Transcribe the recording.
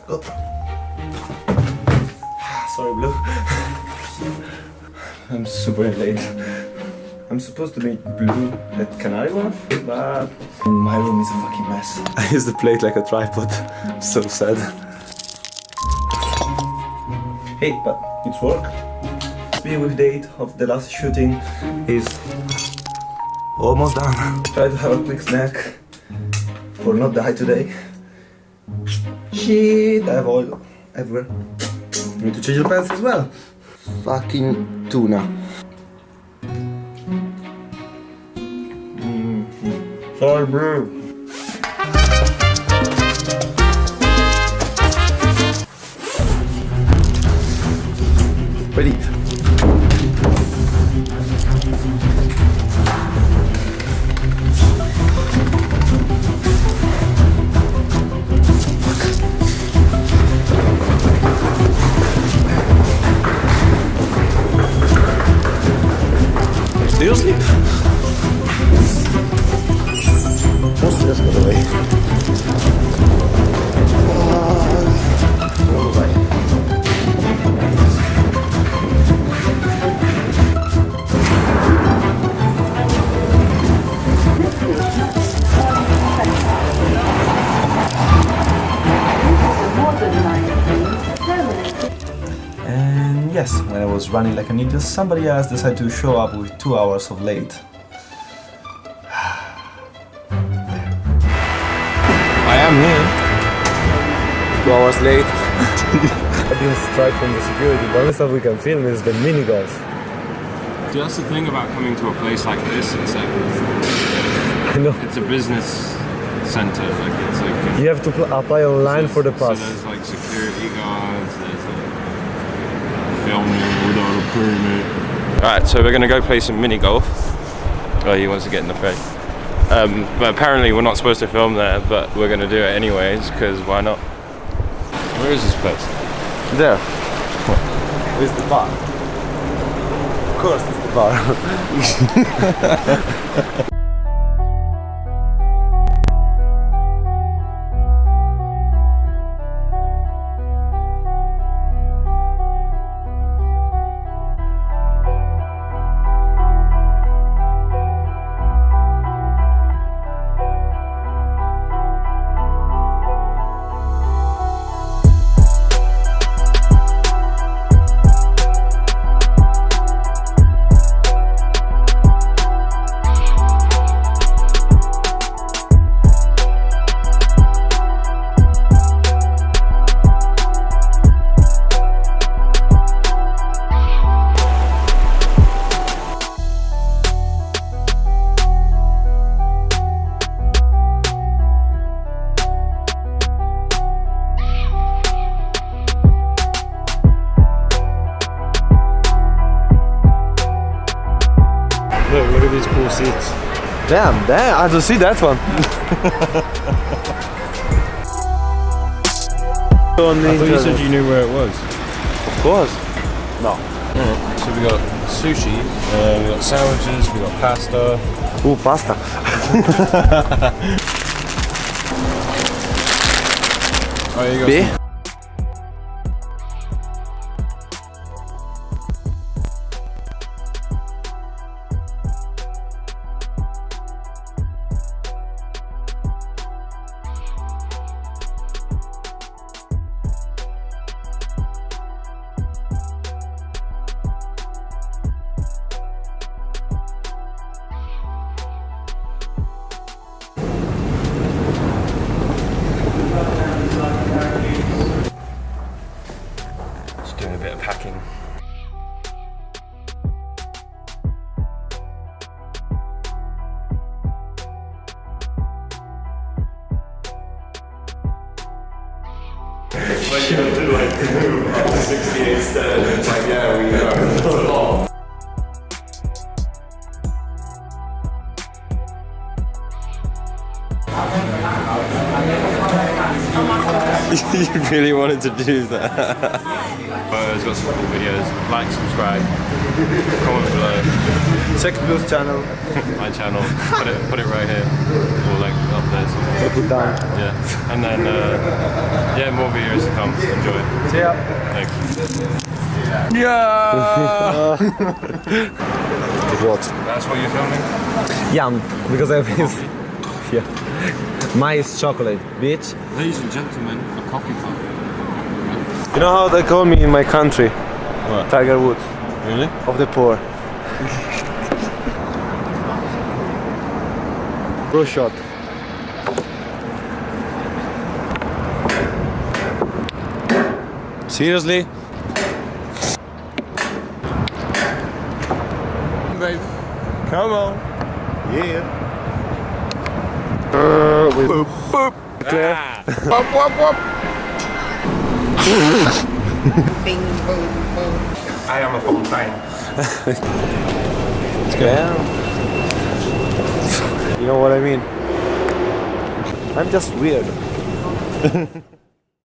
Go. Sorry, Blue. I'm super late. I'm supposed to meet Blue at Canary Wharf, but my room is a fucking mess. I use the plate like a tripod. I'm so sad. Hey, but it's work. The with date of the last shooting is almost done. Try to have a quick snack for not die today. Shit, I have oil everywhere. Need to change the pants as well. Fucking tuna. Sorry, bro. Ready. Seriously? Most just got away. And yes, when I was running like an idiot, somebody else decided to show up with 2 hours of late. I am here. 2 hours late. I've been strike from the security. The only stuff we can film is the mini golf. Dude, that's the thing about coming to a place like this. It's like I know. it's a business center. Like it's like You have to apply online for the pass. So there's like security guards. There's like filming without a permit. Alright, so we're gonna go play some mini golf. Oh, he wants to get in the frame. But apparently we're not supposed to film there, but we're gonna do it anyways, because why not? Where is this place? There. Where's the bar? Of course it's the bar. Look at these cool seats. Damn, I don't see that one. I thought you said you knew where it was. Of course. No. So we got sushi, we got sandwiches, we got pasta. Ooh, pasta. Oh, you got B? some- Just doing a bit of packing. When you do like 68 steps, it's like, yeah, we know. You really wanted to do that. It's got some cool videos. Like, subscribe, comment below. Check Blue's channel. My channel. Put it right here. Or like up there somewhere. Put down. Yeah. And then yeah, more videos. for years to come. Enjoy. See ya. Thanks. Yeah. What? That's what you're filming? Yeah, because I have his. Yeah. Mice chocolate, bitch. Ladies and gentlemen, a coffee cup. You know how they call me in my country? What? Tiger Woods. Really? Of the poor. Bro shot. Seriously? Babe. Come on. Yeah. Boop, boop. Clear. Ah. Wop, wop, wop. I am a fontaine. Yeah. You know what I mean? I'm just weird.